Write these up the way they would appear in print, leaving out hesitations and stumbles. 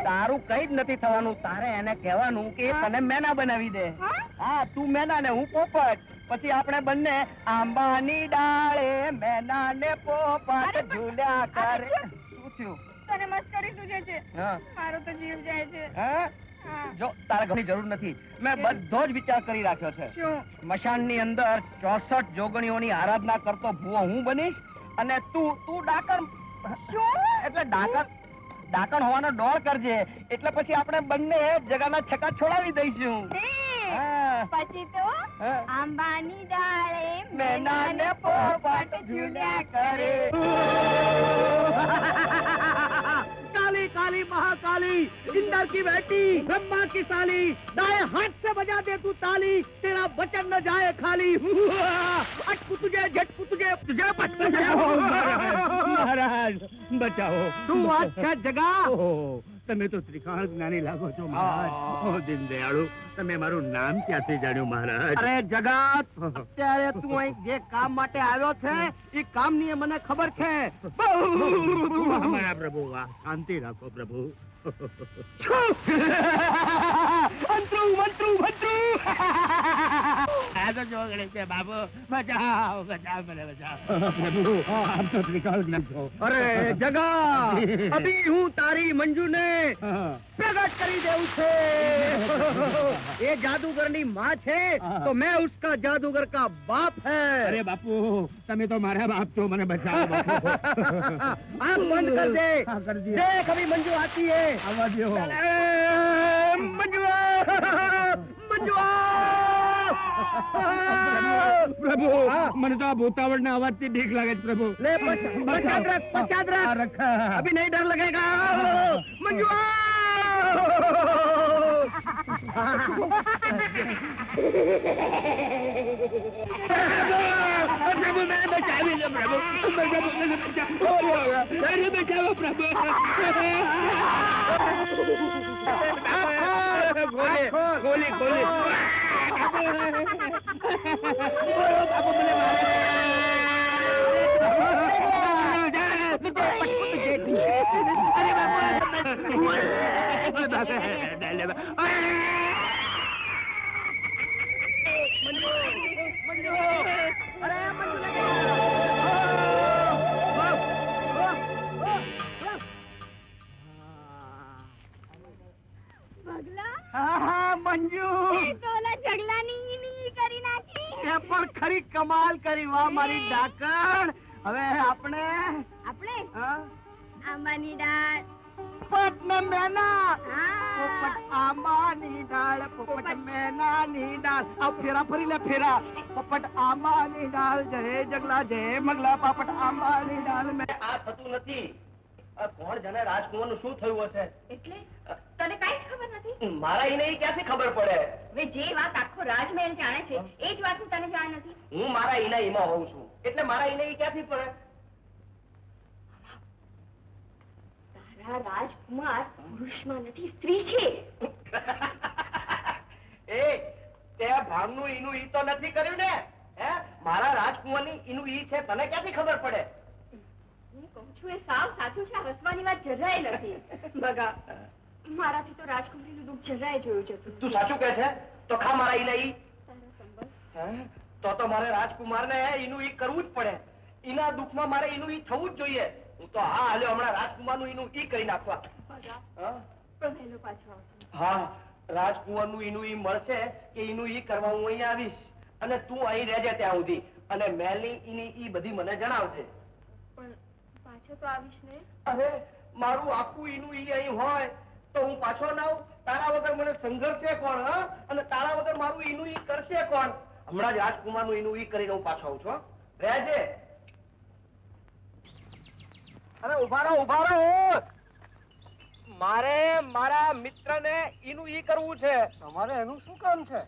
તારું કઈ જ નથી થવાનું. તારે એને કહેવાનું કે તને મેના બનાવી દે. હા, તું મેના ને હું પોપટ. પછી આપણે બંને આંબાની ડાળે મેના ને પોપટ ઝૂલ્યા કરે. શું થયું? તને મસ્કરી સૂજે છે. મારો તો જીવ જાય છે. જો તારે ઘણી જરૂર નથી. મેં બધો જ વિચાર કરી રાખ્યો છે. સ્મશાન ની અંદર 64 જોગણીઓની આરાધના કરતો ભૂવો હું બનીશ અને તું ડાકણ. એટલે ડાકણ હોવાનો ડોળ કરજે. એટલે પછી આપણે બંને જગાના છક્કા છોડાવી દઈશું. પછી તો આંબાની ડાળે મેના ને પોપટ ઝૂલ્યા કરે. काली काली महाकाली इंदर की बेटी ब्रह्मा की साली दाएं हाथ से बजा दे तू ताली तेरा वचन न जाए खाली. अटकू तुझे झटकू तुझे तुझे મહારાજ બચાવો. તું વાત છે જગા? તમે તો ત્રિકાળ જ્ઞાની લાગો છો મહારાજ. ઓ દીન દયાળુ, તમે મારું નામ ક્યાંથી જાણ્યું મહારાજ? અરે જગા, અત્યારે તું અહીં જે કામ માટે આવ્યો છે એ કામ ની મને ખબર છે. અમારા પ્રભુ, શાંતિ રાખો પ્રભુ. મંત્રુ મંત્રુ મંત્રુ આ તો જોગડે છે બાબુ. બચાવ બચાવ મને બચાવ પ્રભુ. આપ તો ત્રિકાળ જ્ઞાન છો. અરે જગા, અભી હું તારી મંજુ ને પ્રગટ કરી દેવું છે. એ જાદूगर ની माँ છે તો मैं उसका जादूगर का बाप है. अरे बापू, તમે તો મારા બાપ છો. મને બચાવો બાપू. આંખ બંધ કર દે. देख अभी मंजू आती है. आवा दो. मंजू मंजू प्रभु, મને તો આ ભૂતાવળ ના અવાજ થી બીક લાગે છે પ્રભુ. લે પછાડ રખ. અભી નહીં ડર लगेगा. મંજુ प्रभु मैंने बचावी लो प्रभु. बचाओ प्रभु. गोली गोली बाबू मैंने मारे. अरे મંજુ, પણ ખરી કમાલ કરી. વાહ મારી ડાકણ. હવે આપણે આંબાની ડાળ પોપટ ને મેના. પોપટ આંબાની ડાળ, પોપટ મેનાની ડાળ. આ ફેરા ફરી લે ફેરા. પોપટ આંબાની ડાળ, જય જગલા જય મગલા. પોપટ આંબાની ડાળ. આ થતું નથી. કોણ જાણે રાજકુમાર નું શું થયું હશે? એટલે તને કઈ જ ખબર નથી? મારા એને ક્યાંથી ખબર પડે? હવે જે વાત આખો રાજમહેલ જાણે છે એ જ વાત તને જાણ નથી. હું મારા ઈનાઈમાં હોઉં છું એટલે મારા ઈનાઈ ક્યાંથી પડે? તારા રાજકુમાર પુરુષમાં નથી, સ્ત્રી છે. એ તે ભાવનું ઈનું ઈ તો નથી કર્યું ને? હે, મારા રાજકુમારની ઈનું ઈ છે, તને ક્યાંથી ખબર પડે? હું કહું છું એ સાવ સાચું છે. હસવાની વાત જરાય નથી. બગા, મારાથી તો રાજકુમારીનું દુઃખ જરાય જોયું જતું. તું સાચું કહે છે? તો ખા મારા ઈના ઈ. તારા સંબંધ તો મારે રાજકુમારને ઈનું ઈ કરવું જ પડે. ઈના દુઃખમાં મારે ઈનું ઈ થવું જ જોઈએ. હું તો હા હાલ્યો હમણાં રાજકુમારનું ઈનું ઈ કરી નાખવા. વહેલો પાછો આવશે. હા, રાજકુમારનું ઈનું ઈ મળશે કે ઈનું ઈ કરવા હું અહીં આવીશ અને તું અહીં રહેજે ત્યાં સુધી. અને મહેલની ઈની ઈ બધી મને જણાવજે. પણ પાછો તો આવીશ ને? અરે, મારું આખું ઈનું ઈ અહીં હોય તો હું પાછો ના આવું? તારા વગર મને સંઘર્ષે કોણ? હા, અને તારા વગર મારું ઈનું ઈ કરશે કોણ? હમણાં જ રાજકુમારનું ઈનું ઈ કરીને હું પાછો આવું છું. રહેજે. અરે ઉભા રહો, ઉભા રહો. મારે મારા મિત્રને ઈનું ઈ કરવું છે. તમારે એનું શું કામ છે?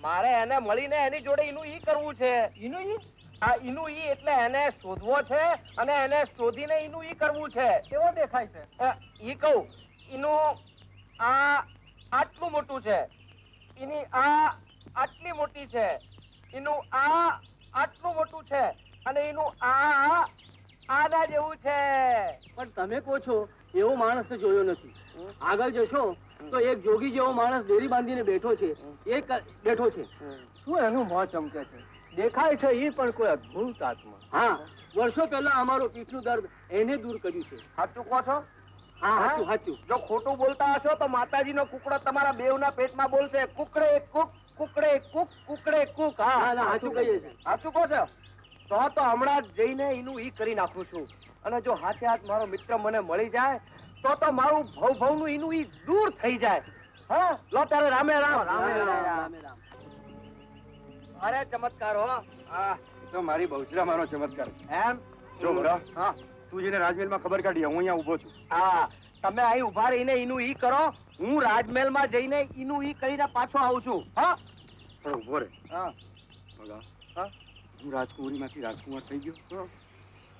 મારે એને મળીને એની જોડે ઈનું ઈ કરવું છે. ઈનું ઈ? આ ઈનું ઈ એટલે એને શોધવો છે અને એને શોધીને ઈનું ઈ કરવું છે. કેવો દેખાય છે? ઈ કહું, ઈનું આટલું મોટું છે, એની આ આટલી મોટી છે, એનું આ આટલું મોટું છે, અને એનું આ આના જેવું છે. પણ તમે કહો છો એવો માણસ તો જોયો નથી. આગળ જશો તો એક જોગી જેવો માણસ દેરી બાંધીને બેઠો છે. બેઠો છે. શું એનું મોં ચમકે છે? દેખાય છે એ પણ કોઈ અદ્ભુત આત્મા. હા, વર્ષો પહેલા અમારો પીઠનું દર્દ એને દૂર કર્યું છે. સાચું કહો છો? હા, સાચું સાચું. જો ખોટું બોલતા હશો તો માતાજીનો કુકડો તમારા બેવના પેટમાં બોલશે, કુકડે કુક, કુકડે કુક, કુકડે કુક. હા, ના, સાચું કહીએ છીએ. સાચું કહો છો? તો હમણાં જ જઈને એનું ઈ કરી નાખું છું. અને જો હાથે હાથ મારો મિત્ર મને મળી જાય તો મારું ભવનું એનું ઈ દૂર થઈ જાય. હા, લો ત્યારે રામે રામ. રામે રામ. અરે ચમત્કાર હો. હા, તો મારી બહુચરા મારો ચમત્કાર છે. એમ? જો બરા, હા, તું જેને રાજમહેલમાં ખબર કાઢી, હું અહીંયા ઊભો છું. હા, તમે અહીં ઉભા રહીને એનું ઈ કરો, હું રાજમહેલમાં જઈને એનું ઈ કરીને પાછો આવું છું. હા, પણ ઊભો રહે. હા, બગા, હા. હું રાજકુમારીમાંથી રાજકુમાર થઈ ગયો.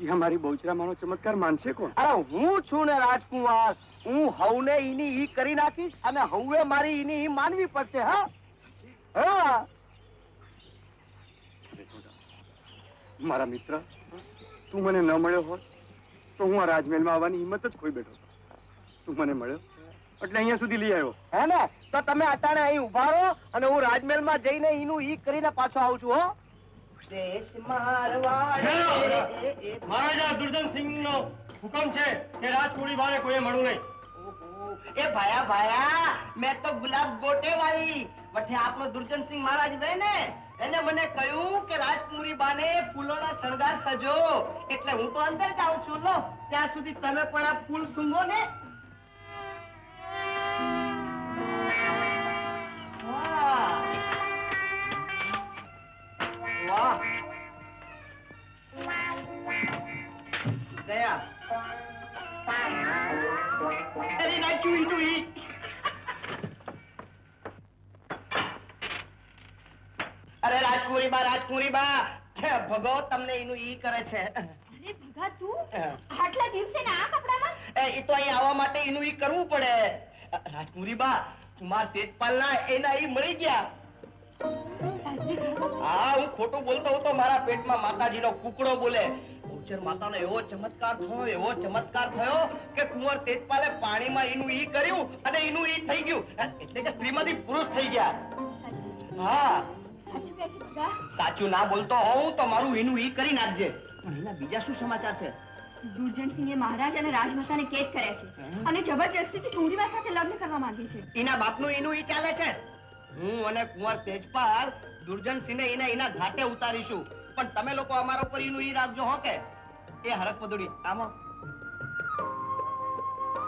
એ મારી બહુચરા મારો ચમત્કાર માનશે કોણ? અરે હું છું ને રાજકુમાર. હું હવને ઈની ઈ કરી નાખીશ અને હવએ મારી ઈની ઈ માનવી પડશે. હા, હા. મારા મિત્ર, તું મને ન મળ્યો હોત તો હું આ રાજમહેલમાં આવવાની હિંમત જ ખોઈ બેઠો. તું મને મળ્યો એટલે અહીંયા સુધી લઈ આવ્યો. હે ને? તો તમે અટાણે અહીં ઉભા રહો અને હું રાજમહેલમાં જઈને ઈનું ઈ કરીને પાછો આવું છું. હો, મહારાજા દુર્જનસિંહનો હુકમ છે કે રાજકુમારી બાને કોઈએ મળવું નહીં. એ ભાયા મેં તો ગુલાબ ગોટે વાળી વઠે આપણો દુર્જનસિંહ મહારાજ બે ને એને મને કહ્યું કે રાજકુમારી બાને ફૂલોના શણગાર સજો, એટલે હું તો અંદર જાઉં છું. લો ત્યાં સુધી તમે પણ આ ફૂલ સૂંઘો ને. વાહ વાહ દયા અરે નાખ્યું ઈનું ઈ. અરે રાજકુમારી બા ભગો તમને એનું ઈ કરે છે. અરે ભગા, તું આટલા દિવસે ને આ કપડામાં? એ તો અહીં આવવા માટે એનું ઈ કરવું પડે. રાજકુમારી બા કુમાર તેજપાલના એના ઈ મળી ગયા. હા, હું ખોટું બોલતો હતો. મારા પેટમાં માતાજીનો કુકડો બોલે. ઉચ્ચર માતાનો એવો ચમત્કાર થયો કે કુંવર તેજપાલે પાણીમાં એનું ઈ કર્યું અને એનું ઈ થઈ ગયું. એટલે કે સ્ત્રીમાંથી પુરુષ થઈ ગયા. હા, સાચું કહે છે ભગા? સાચું ના બોલતો હોઉં તો મારું એનું ઈ કરી નાખજે. પણ એના બીજા શું સમાચાર છે? દુર્જનસિંહે મહારાજ અને રાજમાતાને કેદ કર્યા છે અને જબરજસ્તીથી કુંવરીબા સાથે લગ્ન કરવા માંગે છે. એના બાપનું એનું ઈ ચાલે છે. હું અને કુંવર તેજપાલ દુર્જનસિંહને એના ઘાટે ઉતારીશું. પણ તમે લોકો અમારા ઉપર એનું ઈ રાખજો. હો કે એ હરક પદુડી આમાં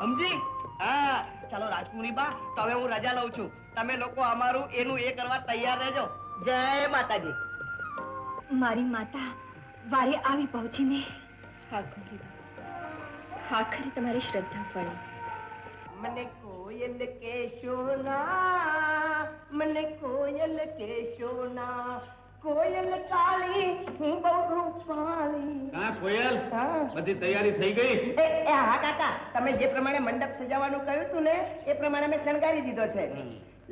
સમજી? હા, ચાલો રાજકુમારી બા, તો હવે હું રજા લઉં છું. તમે લોકો અમારું એનું એ કરવા તૈયાર રહેજો. જય માતાજી. મારી માતા વારે આવી પહોંચીને હા કુંવરીબા, આખરે તમારી શ્રદ્ધા ફળી. મને કોયલ કેશોના, મને કોયલ કેશોના, કોયલ કાળી હું બહુ રૂપાળી. હા કોયલ, હા. બધી તૈયારી થઈ ગઈ? હા કાકા, તમે જે પ્રમાણે મંડપ સજાવવાનું કહ્યું હતું ને એ પ્રમાણે મેં શણગારી દીધો છે.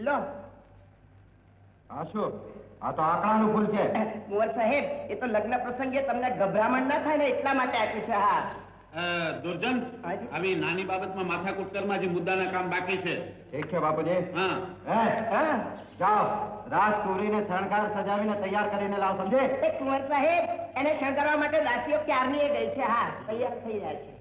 લો આ શું? આ તો આકડાનું ફૂલ છે. કુંવર સાહેબ, એ તો લગ્ન પ્રસંગે તમને ગભરામણ ના થાય ને એટલા માટે આપ્યું છે. હા, દુર્જન, હાજી. આવી નાની બાબતમાં માથાકૂટ કરમાં જે મુદ્દાના કામ બાકી છે. ઠીક છે બાપુજી. હા, હા. જાઓ, રાજકુમારીને શણગાર સજાવીને તૈયાર કરીને લાવ. સમજે? એ કુંવર સાહેબ, એને શણગારવા માટે દાસીઓ ક્યારની એ ગઈ છે. હા, તૈયાર થઈ રહ્યા છે.